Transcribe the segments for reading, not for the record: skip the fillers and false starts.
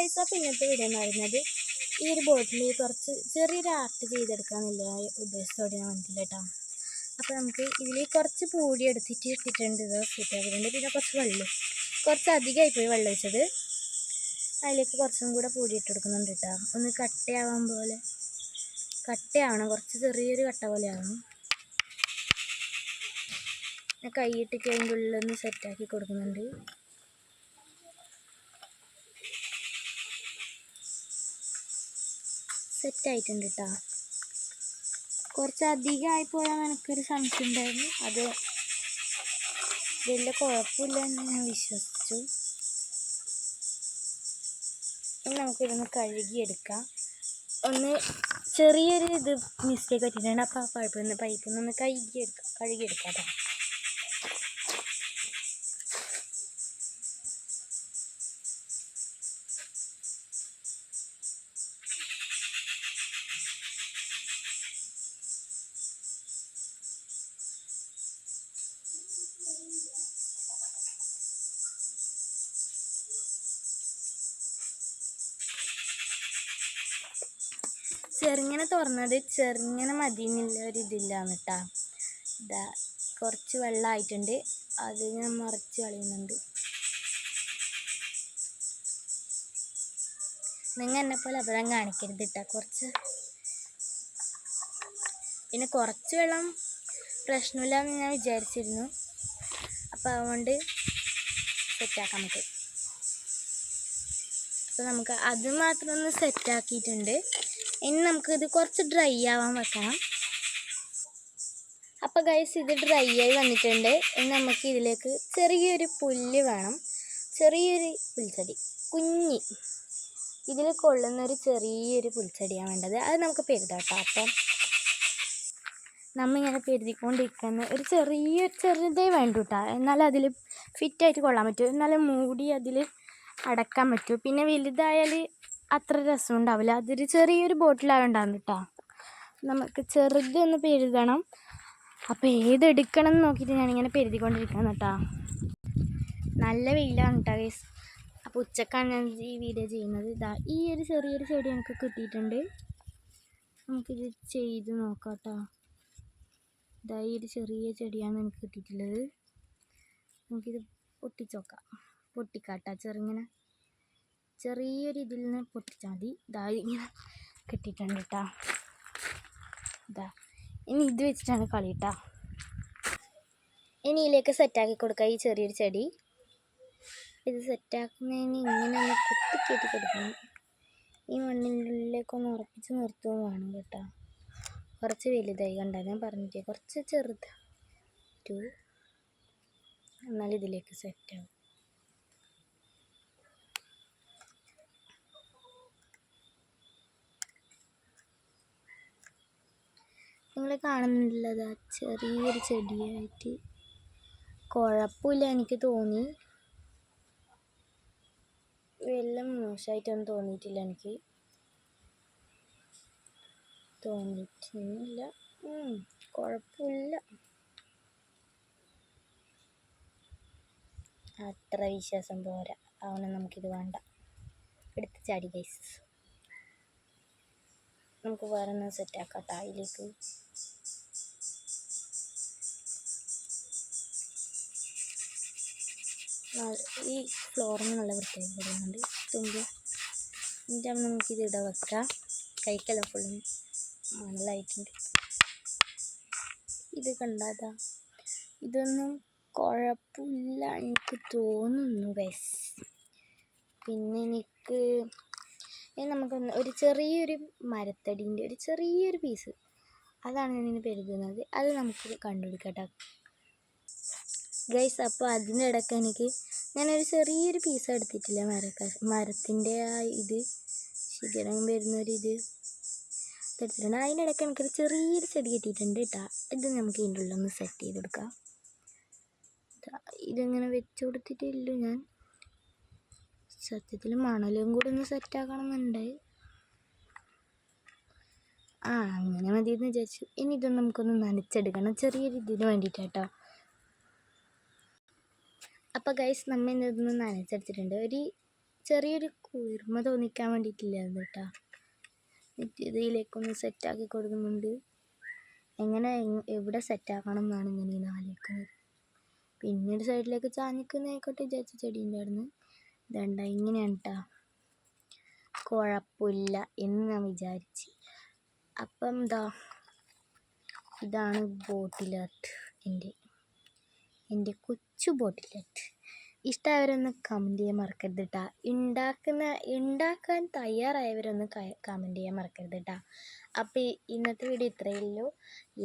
Guys, അപ്പോൾ ഇന്നത്തെ video എന്ന് പറയുന്നത് ഈ ഒരു ബോട്ടിൽ കുറച്ച് ചെറിയൊരു ആർട്ട് ചെയ്തെടുക്കാമെന്നുള്ള ഉദ്ദേശത്തോടെ ഞാൻ വന്നിട്ടില്ല കേട്ടോ. അപ്പോൾ നമുക്ക് ഇതിൽ കുറച്ച് പൂടി എടുത്തിട്ട് ഇട്ടിട്ടുണ്ട്, ഇത് ഫിറ്റാക്കിയിട്ടുണ്ട്. പിന്നെ കുറച്ച് വെള്ളം, കുറച്ച് അധികമായിപ്പോയി വെള്ളം ഒഴിച്ചത്. അതിലേക്ക് കുറച്ചും കൂടെ പൂടി ഇട്ട് കൊടുക്കുന്നുണ്ട് കേട്ടോ. ഒന്ന് കട്ടയാവാൻ പോലെ, കട്ടയാവണം, കുറച്ച് ചെറിയൊരു കട്ട പോലെ ആവണം. കൈയിട്ടിട്ട് അതിൻ്റെ ഉള്ളിലൊന്ന് സെറ്റാക്കി കൊടുക്കുന്നുണ്ട്. സെറ്റായിട്ടുണ്ട് കേട്ടോ. കുറച്ച് അധികമായി പോയാൽ എനിക്കൊരു സംശയം ഉണ്ടായിരുന്നു. അത് വലിയ കുഴപ്പമില്ലെന്ന് ഞാൻ വിശ്വസിച്ചു. ഇനി നമുക്കിതൊന്ന് കഴുകിയെടുക്കാം. ഒന്ന് ചെറിയൊരു മിസ്റ്റേക്ക് പറ്റിയിട്ടുണ്ട്. അപ്പോൾ ആ പൈപ്പിൽ നിന്ന് കഴുകിയെടുക്കാം കേട്ടോ. ചെറുങ്ങനെ തുറന്നത് ചെറുങ്ങനെ മതി എന്നുള്ള ഒരിതില്ലാന്ന് കേട്ടോ. ഇതാ കുറച്ച് വെള്ളമായിട്ടുണ്ട്, അത് ഞാൻ മറിച്ച് കളയുന്നുണ്ട്. നിങ്ങൾ എന്നെപ്പോലെ അപകടം കാണിക്കരുത് കേട്ടോ. പിന്നെ കുറച്ച് വെള്ളം പ്രശ്നമില്ലാന്ന് ഞാൻ വിചാരിച്ചിരുന്നു. അപ്പോൾ അതുകൊണ്ട് സെറ്റാക്കാൻ പറ്റും. അപ്പോൾ നമുക്ക് അത് മാത്രം ഒന്ന് സെറ്റാക്കിയിട്ടുണ്ട്. ഇനി നമുക്കിത് കുറച്ച് ഡ്രൈ ആവാൻ വെക്കണം. അപ്പോൾ ഗൈസ്, ഇത് ഡ്രൈ ആയി വന്നിട്ടുണ്ട്. ഇനി നമുക്ക് ഇതിലേക്ക് ചെറിയൊരു പുല്ല് വേണം, ചെറിയൊരു പുൽച്ചെടി, കുഞ്ഞി ഇതിൽ കൊള്ളുന്നൊരു ചെറിയൊരു പുൽച്ചെടിയാണ് വേണ്ടത്. അത് നമുക്ക് പെരുതാം കേട്ടോ. അപ്പം നമ്മളിങ്ങനെ പെരുതിക്കൊണ്ടിരിക്കുന്ന ഒരു ചെറുതേ വേണ്ടു കേട്ടോ. എന്നാലും അതിൽ ഫിറ്റായിട്ട് കൊള്ളാൻ പറ്റും, എന്നാലും മൂടി അതിൽ അടക്കാൻ പറ്റും. പിന്നെ വലുതായാൽ അത്ര രസം ഉണ്ടാവില്ല. അതൊരു ചെറിയൊരു ബോട്ടിലാവുണ്ടാകും കേട്ടോ. നമുക്ക് ചെറുതൊന്ന് പെരുതണം. അപ്പോൾ ഏതെടുക്കണം എന്ന് നോക്കിയിട്ട് ഞാനിങ്ങനെ പെരുതിക്കൊണ്ടിരിക്കണം കേട്ടോ. നല്ല വെയിലാണ് കേട്ടോ ഗൈസ്. അപ്പോൾ ഉച്ചക്കാണ് ഞാൻ ഈ വീഡിയോ ചെയ്യുന്നത്. ഇതാ ഈ ഒരു ചെറിയൊരു ചെടി എനിക്ക് കിട്ടിയിട്ടുണ്ട്. നമുക്കിത് ചെയ്ത് നോക്കാം കേട്ടോ. ഇതാ ഈ ഒരു ചെറിയ ചെടിയാണ് എനിക്ക് കിട്ടിയിട്ടുള്ളത്. നമുക്കിത് പൊട്ടിക്കാട്ടോ. ചെറിയൊരു ഇതിൽ നിന്ന് പൊട്ടിച്ചാൽ മതി. ഇതാ ഇങ്ങനെ കിട്ടിയിട്ടുണ്ട് കേട്ടോ. ഇതാ ഇനി ഇത് വെച്ചിട്ടാണ് കളി കേട്ടോ. ഇനി ഇതിലേക്ക് സെറ്റാക്കി കൊടുക്കുക ഈ ചെറിയൊരു ചെടി. ഇത് സെറ്റാക്കുന്നതിന് ഇങ്ങനെ ഒന്ന് കുത്തിക്കയറ്റി കൊടുക്കണം. ഈ മണ്ണിൻ്റെ ഉള്ളിലേക്കൊന്ന് ഉറപ്പിച്ച് നിർത്തുകയും വേണം കേട്ടോ. കുറച്ച് വലുതായി കണ്ടാ, ഞാൻ പറഞ്ഞിട്ടേ കുറച്ച് ചെറുതായിട്ട്, എന്നാൽ ഇതിലേക്ക് സെറ്റാവും. നിങ്ങൾ കാണുന്നില്ലതാ ചെറിയൊരു ചെടിയായിട്ട്. കുഴപ്പമില്ല, എനിക്ക് തോന്നി. എല്ലാം മോശമായിട്ടൊന്നും തോന്നിയിട്ടില്ല, എനിക്ക് തോന്നിയിട്ടില്ല. കുഴപ്പമില്ല, അത്ര വിശ്വാസം പോരാ. അവനെ നമുക്കിത് വേണ്ട, എടുത്ത് ചാടി ഗൈസ്. നമുക്ക് വേറെ ഒന്ന് സെറ്റാക്കാം കേട്ടോ. അതിലേക്ക് ഈ ഫ്ലോറിന് നല്ല വൃത്തിയായി വരുന്നുണ്ട്. എന്നിട്ട് നമുക്കിത് ഇവിടെ വെക്കാം. കൈക്കെല്ലാം ഫുള്ളും മണലായിട്ടുണ്ട്. ഇത് കണ്ടാതാ, ഇതൊന്നും കുഴപ്പമില്ല എനിക്ക് തോന്നുന്നു ഗൈസ്. പിന്നെ നമുക്കൊന്ന് ഒരു ചെറിയൊരു മരത്തടീൻ്റെ ഒരു ചെറിയൊരു പീസ്, അതാണ് ഞാനിങ്ങനെ പെരുതുന്നത്. അത് നമുക്ക് കണ്ടുപിടിക്കാം കേട്ടോ ഗൈസ്. അപ്പോൾ അതിൻ്റെ ഇടയ്ക്ക് ഞാനൊരു ചെറിയൊരു പീസ് എടുത്തിട്ടില്ല, മരത്തിൻ്റെ ആ ഇത് ശിഖരം വരുന്നൊരിത് എടുത്തിട്ടുണ്ട്. അതിനിടയ്ക്ക് എനിക്കൊരു ചെറിയൊരു ചെടി കിട്ടിയിട്ടുണ്ട് കേട്ടോ. ഇത് നമുക്ക് ഇതിൻ്റെ ഉള്ളൊന്ന് സെറ്റ് ചെയ്ത് കൊടുക്കാം. ഇതിങ്ങനെ വെച്ച് കൊടുത്തിട്ടില്ല ഞാൻ. സത്യത്തിൽ മണലും കൂടെ ഒന്ന് സെറ്റാക്കണം എന്നുണ്ട്. അങ്ങനെ മതി എന്ന് വിചാരിച്ചു. ഇനി ഇതൊന്ന് നമുക്കൊന്ന് നനച്ചെടുക്കണം, ചെറിയൊരു ഇതിന് വേണ്ടിയിട്ടാട്ടോ. അപ്പോൾ ഗൈസ്, നമ്മൾ ഇതൊന്ന് നനച്ചെടുത്തിട്ടുണ്ട്. ഒരു ചെറിയൊരു കുളിർമ തോന്നിക്കാൻ വേണ്ടിയിട്ടില്ലായിരുന്നു കേട്ടോ. ഇതിലേക്കൊന്ന് സെറ്റാക്കി കൊടുക്കുന്നുണ്ട്. എങ്ങനെ എവിടെ സെറ്റാക്കണം എന്നാണ് ഇങ്ങനെ ആലോചിക്കുന്നത്. പിന്നീട് സൈഡിലേക്ക് ചാഞ്ഞിക്കുന്നതായിക്കോട്ടെ വിചാരിച്ച ചെടി ഉണ്ടായിരുന്നു. ഇതണ്ട ഇങ്ങനെയാണ് കേട്ടോ, കുഴപ്പമില്ല എന്ന് ഞാൻ വിചാരിച്ച്. അപ്പം ഇതാണ് ബോട്ടിൽ ആർട്ട്, എൻ്റെ കൊച്ചു ബോട്ടിൽ ആർട്ട്. ഇഷ്ടമായവരൊന്ന് കമൻറ്റ് ചെയ്യാൻ മറക്കരുത് കേട്ടോ. ഉണ്ടാക്കാൻ തയ്യാറായവരൊന്ന് കമൻറ്റ് ചെയ്യാൻ മറക്കരുത് കേട്ടോ. അപ്പോൾ ഇന്നത്തെ വീഡിയോ ഇത്രയേ ഉള്ളൂ.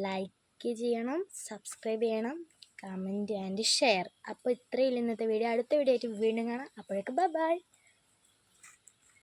ലൈക്ക് ചെയ്യണം, സബ്സ്ക്രൈബ് ചെയ്യണം, കമൻറ്റ് ആൻഡ് ഷെയർ. അപ്പോൾ ഇത്രയേ ഉള്ളൂ ഇന്നത്തെ വീഡിയോ. അടുത്ത വീഡിയോ ആയിട്ട് വീണ്ടും കാണാം. അപ്പോഴേക്കും ബൈ.